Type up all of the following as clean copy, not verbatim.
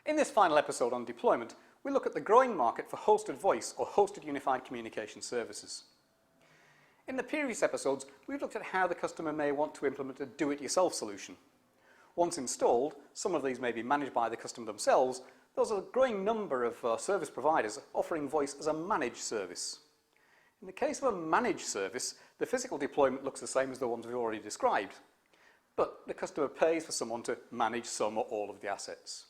In this final episode on deployment, we look at the growing market for hosted voice or hosted unified communication services. In the previous episodes, we've looked at how the customer may want to implement a do-it-yourself solution. Once installed, some of these may be managed by the customer themselves. There's a growing number of service providers offering voice as a managed service. In the case of a managed service, the physical deployment looks the same as the ones we've already described, but the customer pays for someone to manage some or all of the assets.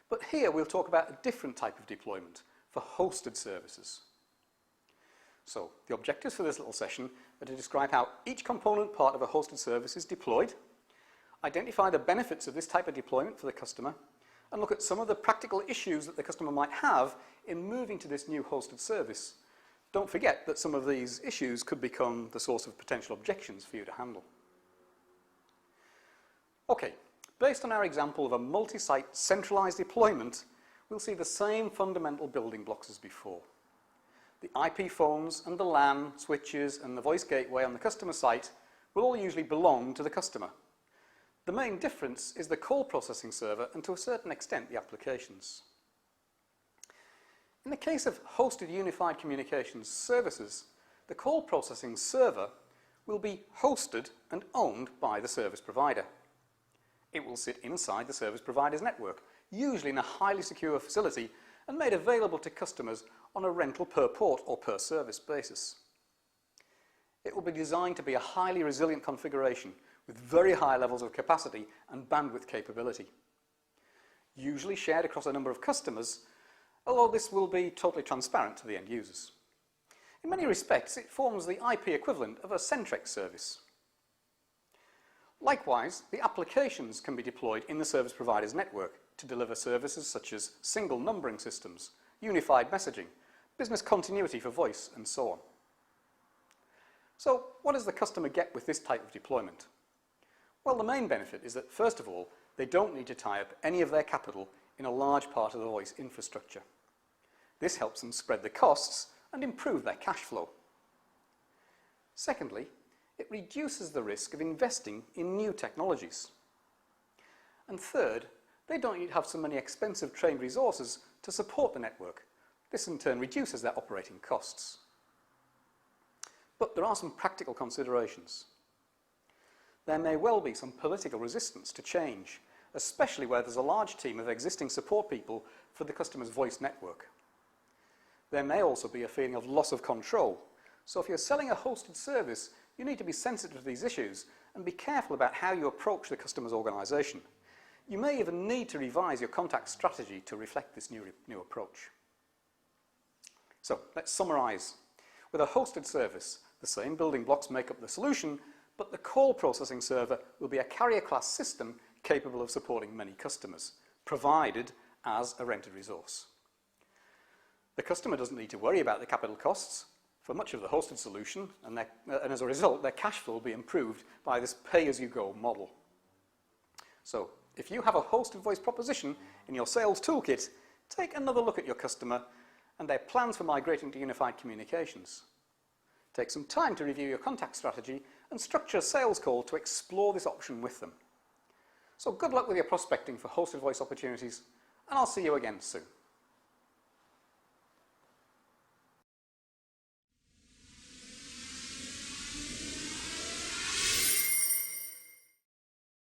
But here we'll talk about a different type of deployment for hosted services. So the objectives for this little session are to describe how each component part of a hosted service is deployed, identify the benefits of this type of deployment for the customer, and look at some of the practical issues that the customer might have in moving to this new hosted service. Don't forget that some of these issues could become the source of potential objections for you to handle. Okay, based on our example of a multi-site centralized deployment, we'll see the same fundamental building blocks as before. The IP phones and the LAN, switches and the voice gateway on the customer site will all usually belong to the customer. The main difference is the call processing server and to a certain extent the applications. In the case of hosted unified communications services, the call processing server will be hosted and owned by the service provider. It will sit inside the service provider's network, usually in a highly secure facility and made available to customers on a rental per port or per service basis. It will be designed to be a highly resilient configuration with very high levels of capacity and bandwidth capability. Usually shared across a number of customers, although this will be totally transparent to the end users. In many respects, it forms the IP equivalent of a Centrex service. Likewise, the applications can be deployed in the service provider's network to deliver services such as single numbering systems, unified messaging, business continuity for voice, and so on. So, what does the customer get with this type of deployment? Well, the main benefit is that, first of all, they don't need to tie up any of their capital in a large part of the voice infrastructure. This helps them spread the costs and improve their cash flow. Secondly, it reduces the risk of investing in new technologies. And third, they don't need to have so many expensive trained resources to support the network. This in turn reduces their operating costs. But there are some practical considerations. There may well be some political resistance to change, especially where there's a large team of existing support people for the customer's voice network. There may also be a feeling of loss of control. So if you're selling a hosted service, you need to be sensitive to these issues and be careful about how you approach the customer's organization. You may even need to revise your contact strategy to reflect this new approach. So let's summarize. With a hosted service, the same building blocks make up the solution, but the call processing server will be a carrier class system capable of supporting many customers, provided as a rented resource. The customer doesn't need to worry about the capital costs for much of the hosted solution, and as a result, their cash flow will be improved by this pay-as-you-go model. So, if you have a hosted voice proposition in your sales toolkit, take another look at your customer and their plans for migrating to unified communications. Take some time to review your contact strategy and structure a sales call to explore this option with them. So good luck with your prospecting for hosted voice opportunities, and I'll see you again soon.